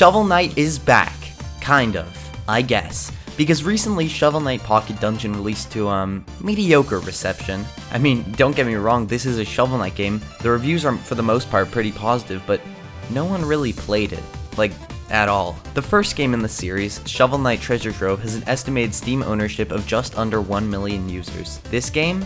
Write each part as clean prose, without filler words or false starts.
Shovel Knight is back. Kind of, I guess. Because recently Shovel Knight Pocket Dungeon released to, mediocre reception. I mean, don't get me wrong, this is a Shovel Knight game. The reviews are, for the most part, pretty positive, but no one really played it. Like, at all. The first game in the series, Shovel Knight Treasure Trove, has an estimated Steam ownership of just under 1 million users. This game?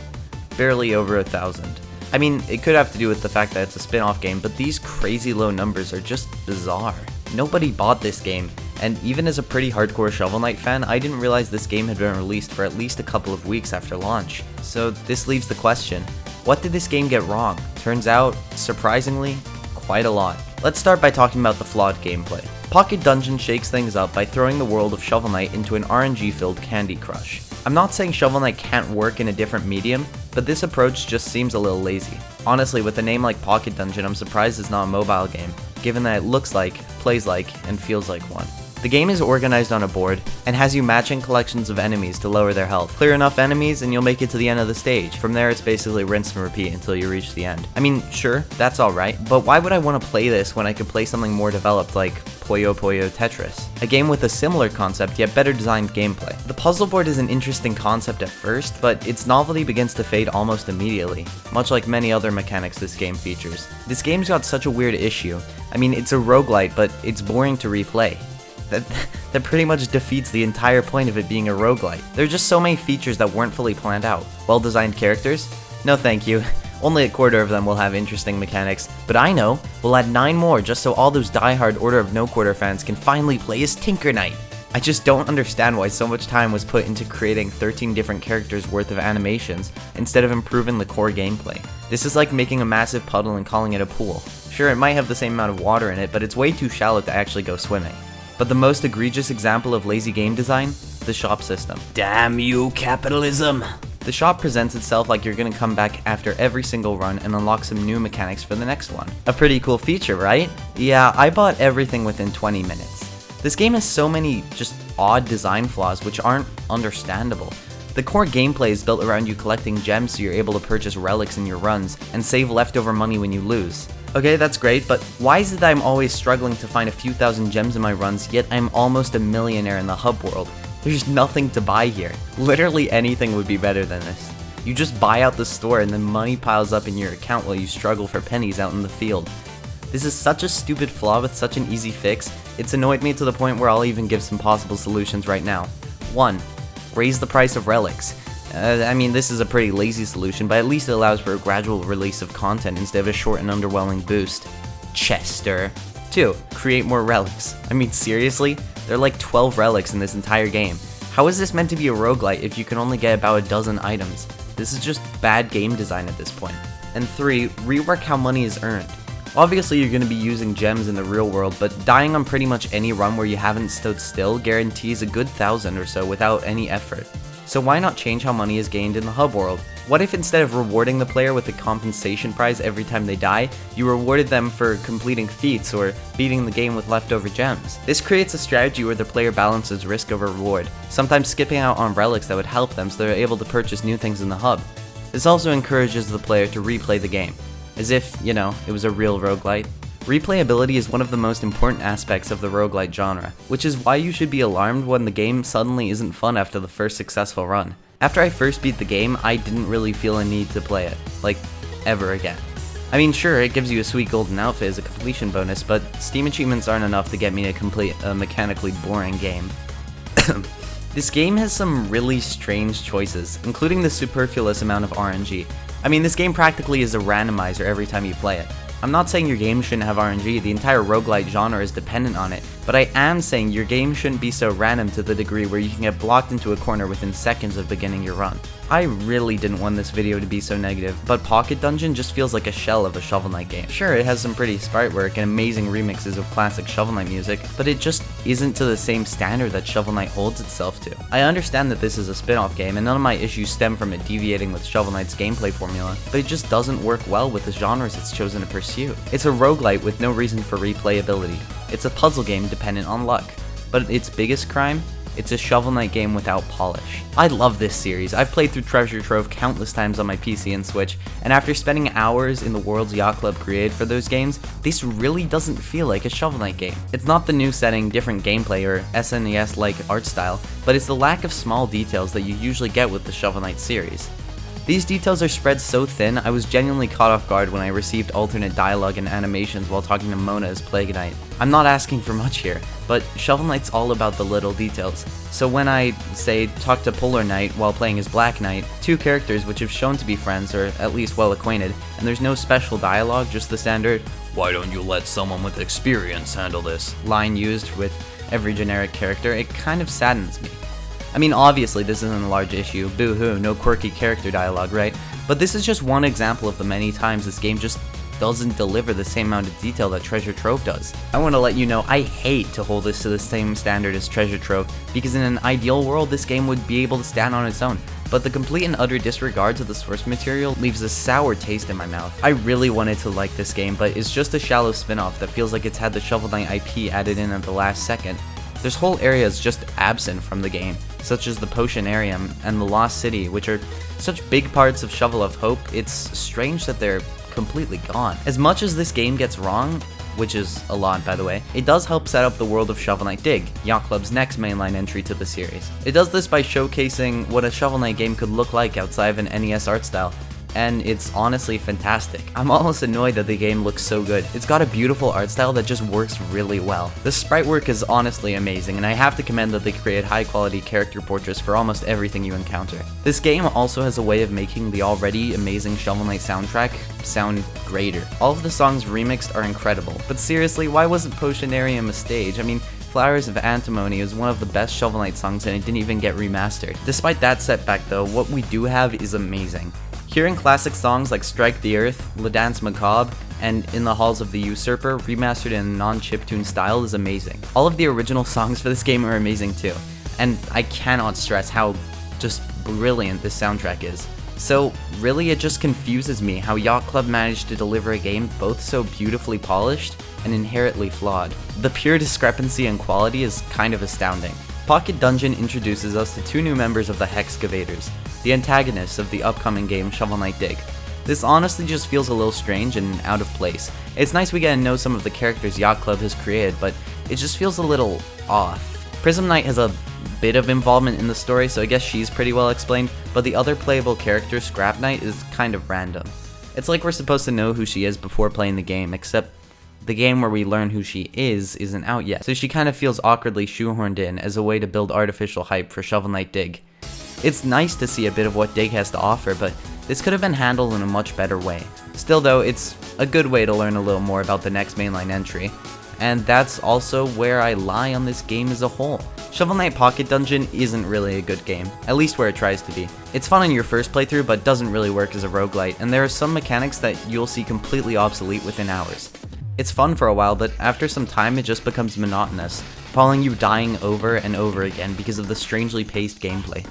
Barely over 1,000. I mean, it could have to do with the fact that it's a spin-off game, but these crazy low numbers are just bizarre. Nobody bought this game, and even as a pretty hardcore Shovel Knight fan, I didn't realize this game had been released for at least a couple of weeks after launch. So this leaves the question, what did this game get wrong? Turns out, surprisingly, quite a lot. Let's start by talking about the flawed gameplay. Pocket Dungeon shakes things up by throwing the world of Shovel Knight into an RNG-filled Candy Crush. I'm not saying Shovel Knight can't work in a different medium, but this approach just seems a little lazy. Honestly, with a name like Pocket Dungeon, I'm surprised it's not a mobile game, given that it looks like, plays like, and feels like one. The game is organized on a board, and has you matching collections of enemies to lower their health. Clear enough enemies and you'll make it to the end of the stage. From there it's basically rinse and repeat until you reach the end. I mean, sure, that's alright, but why would I want to play this when I could play something more developed like Puyo Puyo Tetris? A game with a similar concept yet better designed gameplay. The puzzle board is an interesting concept at first, but its novelty begins to fade almost immediately, much like many other mechanics this game features. This game's got such a weird issue. I mean, it's a roguelite, but it's boring to replay. That pretty much defeats the entire point of it being a roguelite. There are just so many features that weren't fully planned out. Well-designed characters? No thank you. Only a quarter of them will have interesting mechanics, but I know we'll add 9 more just so all those die-hard Order of No Quarter fans can finally play as Tinker Knight. I just don't understand why so much time was put into creating 13 different characters worth of animations instead of improving the core gameplay. This is like making a massive puddle and calling it a pool. Sure, it might have the same amount of water in it, but it's way too shallow to actually go swimming. But the most egregious example of lazy game design? The shop system. Damn you, capitalism! The shop presents itself like you're gonna come back after every single run and unlock some new mechanics for the next one. A pretty cool feature, right? Yeah, I bought everything within 20 minutes. This game has so many just odd design flaws which aren't understandable. The core gameplay is built around you collecting gems so you're able to purchase relics in your runs and save leftover money when you lose. Okay, that's great, but why is it that I'm always struggling to find a few thousand gems in my runs, yet I'm almost a millionaire in the hub world? There's nothing to buy here. Literally anything would be better than this. You just buy out the store and then money piles up in your account while you struggle for pennies out in the field. This is such a stupid flaw with such an easy fix, it's annoyed me to the point where I'll even give some possible solutions right now. 1. Raise the price of relics. I mean, this is a pretty lazy solution, but at least it allows for a gradual release of content instead of a short and underwhelming boost. Chester. 2. Create more relics. I mean, seriously? There are like 12 relics in this entire game. How is this meant to be a roguelite if you can only get about a dozen items? This is just bad game design at this point. And 3. Rework how money is earned. Obviously you're going to be using gems in the real world, but dying on pretty much any run where you haven't stood still guarantees a good 1,000 or so without any effort. So why not change how money is gained in the hub world? What if instead of rewarding the player with a compensation prize every time they die, you rewarded them for completing feats or beating the game with leftover gems? This creates a strategy where the player balances risk over reward, sometimes skipping out on relics that would help them so they're able to purchase new things in the hub. This also encourages the player to replay the game, as if, you know, it was a real roguelite. Replayability is one of the most important aspects of the roguelite genre, which is why you should be alarmed when the game suddenly isn't fun after the first successful run. After I first beat the game, I didn't really feel a need to play it, like, ever again. I mean, sure, it gives you a sweet golden outfit as a completion bonus, but Steam achievements aren't enough to get me to complete a mechanically boring game. This game has some really strange choices, including the superfluous amount of RNG. I mean, this game practically is a randomizer every time you play it. I'm not saying your game shouldn't have RNG, the entire roguelite genre is dependent on it, but I am saying your game shouldn't be so random to the degree where you can get blocked into a corner within seconds of beginning your run. I really didn't want this video to be so negative, but Pocket Dungeon just feels like a shell of a Shovel Knight game. Sure, it has some pretty sprite work and amazing remixes of classic Shovel Knight music, but it just isn't to the same standard that Shovel Knight holds itself to. I understand that this is a spin-off game, and none of my issues stem from it deviating with Shovel Knight's gameplay formula, but it just doesn't work well with the genres it's chosen to pursue. It's a roguelite with no reason for replayability. It's a puzzle game dependent on luck. But its biggest crime? It's a Shovel Knight game without polish. I love this series. I've played through Treasure Trove countless times on my PC and Switch, and after spending hours in the worlds Yacht Club created for those games, this really doesn't feel like a Shovel Knight game. It's not the new setting, different gameplay, or SNES-like art style, but it's the lack of small details that you usually get with the Shovel Knight series. These details are spread so thin, I was genuinely caught off guard when I received alternate dialogue and animations while talking to Mona as Plague Knight. I'm not asking for much here, but Shovel Knight's all about the little details. So when I, say, talk to Polar Knight while playing as Black Knight, two characters which have shown to be friends or at least well acquainted, and there's no special dialogue, just the standard, "Why don't you let someone with experience handle this?" line used with every generic character, it kind of saddens me. I mean, obviously this isn't a large issue, boo-hoo, no quirky character dialogue, right? But this is just one example of the many times this game just doesn't deliver the same amount of detail that Treasure Trove does. I want to let you know I hate to hold this to the same standard as Treasure Trove, because in an ideal world this game would be able to stand on its own, but the complete and utter disregard to the source material leaves a sour taste in my mouth. I really wanted to like this game, but it's just a shallow spin-off that feels like it's had the Shovel Knight IP added in at the last second. There's whole areas just absent from the game, such as the Potionarium and the Lost City, which are such big parts of Shovel of Hope, it's strange that they're completely gone. As much as this game gets wrong, which is a lot by the way, it does help set up the world of Shovel Knight Dig, Yacht Club's next mainline entry to the series. It does this by showcasing what a Shovel Knight game could look like outside of an NES art style, and it's honestly fantastic. I'm almost annoyed that the game looks so good. It's got a beautiful art style that just works really well. The sprite work is honestly amazing, and I have to commend that they create high quality character portraits for almost everything you encounter. This game also has a way of making the already amazing Shovel Knight soundtrack sound greater. All of the songs remixed are incredible, but seriously, why wasn't Potionarium a stage? I mean, Flowers of Antimony is one of the best Shovel Knight songs and it didn't even get remastered. Despite that setback though, what we do have is amazing. Hearing classic songs like Strike the Earth, La Danse Macabre, and In the Halls of the Usurper remastered in a non-chiptune style is amazing. All of the original songs for this game are amazing too, and I cannot stress how just brilliant this soundtrack is. So really it just confuses me how Yacht Club managed to deliver a game both so beautifully polished and inherently flawed. The pure discrepancy in quality is kind of astounding. Pocket Dungeon introduces us to two new members of the Hexcavators, the antagonists of the upcoming game Shovel Knight Dig. This honestly just feels a little strange and out of place. It's nice we get to know some of the characters Yacht Club has created, but it just feels a little off. Prism Knight has a bit of involvement in the story, so I guess she's pretty well explained, but the other playable character, Scrap Knight, is kind of random. It's like we're supposed to know who she is before playing the game, except the game where we learn who she isn't out yet, so she kind of feels awkwardly shoehorned in as a way to build artificial hype for Shovel Knight Dig. It's nice to see a bit of what Dig has to offer, but this could have been handled in a much better way. Still though, it's a good way to learn a little more about the next mainline entry, and that's also where I lie on this game as a whole. Shovel Knight Pocket Dungeon isn't really a good game, at least where it tries to be. It's fun in your first playthrough, but doesn't really work as a roguelite, and there are some mechanics that you'll see completely obsolete within hours. It's fun for a while, but after some time it just becomes monotonous, following you dying over and over again because of the strangely paced gameplay.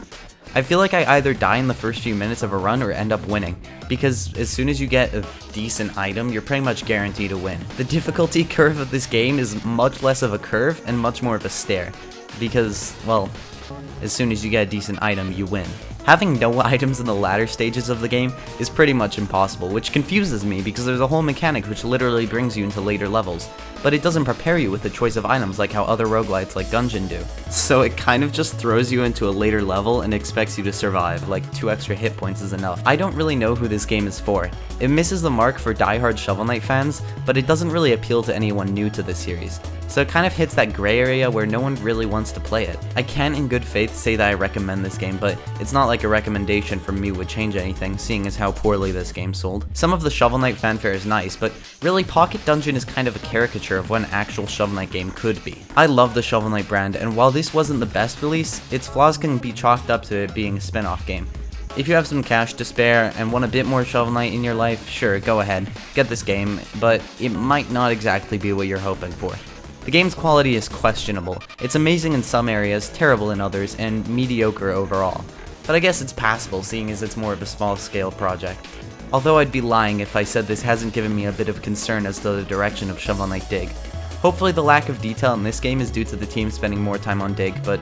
I feel like I either die in the first few minutes of a run or end up winning, because as soon as you get a decent item, you're pretty much guaranteed to win. The difficulty curve of this game is much less of a curve and much more of a stair, because, well, as soon as you get a decent item, you win. Having no items in the latter stages of the game is pretty much impossible, which confuses me because there's a whole mechanic which literally brings you into later levels, but it doesn't prepare you with the choice of items like how other roguelites like Gungeon do. So it kind of just throws you into a later level and expects you to survive, like 2 extra hit points is enough. I don't really know who this game is for. It misses the mark for diehard Shovel Knight fans, but it doesn't really appeal to anyone new to the series. So it kind of hits that gray area where no one really wants to play it. I can in good faith say that I recommend this game, but it's not like a recommendation from me would change anything, seeing as how poorly this game sold. Some of the Shovel Knight fanfare is nice, but really Pocket Dungeon is kind of a caricature of what an actual Shovel Knight game could be. I love the Shovel Knight brand, and while this wasn't the best release, its flaws can be chalked up to it being a spin-off game. If you have some cash to spare and want a bit more Shovel Knight in your life, sure, go ahead, get this game, but it might not exactly be what you're hoping for. The game's quality is questionable. It's amazing in some areas, terrible in others, and mediocre overall. But I guess it's passable, seeing as it's more of a small-scale project. Although I'd be lying if I said this hasn't given me a bit of concern as to the direction of Shovel Knight Dig. Hopefully the lack of detail in this game is due to the team spending more time on Dig, but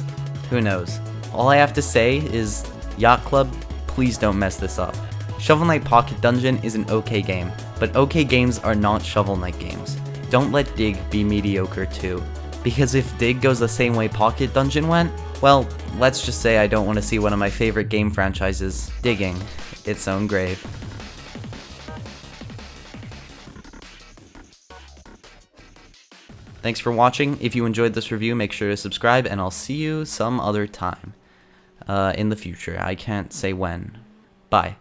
Who knows? All I have to say is, Yacht Club, please don't mess this up. Shovel Knight Pocket Dungeon is an okay game, but okay games are not Shovel Knight games. Don't let Dig be mediocre too, because if Dig goes the same way Pocket Dungeon went, well, let's just say I don't want to see one of my favorite game franchises digging its own grave. Thanks for watching. If you enjoyed this review, make sure to subscribe, and I'll see you some other time in the future. I can't say when. Bye.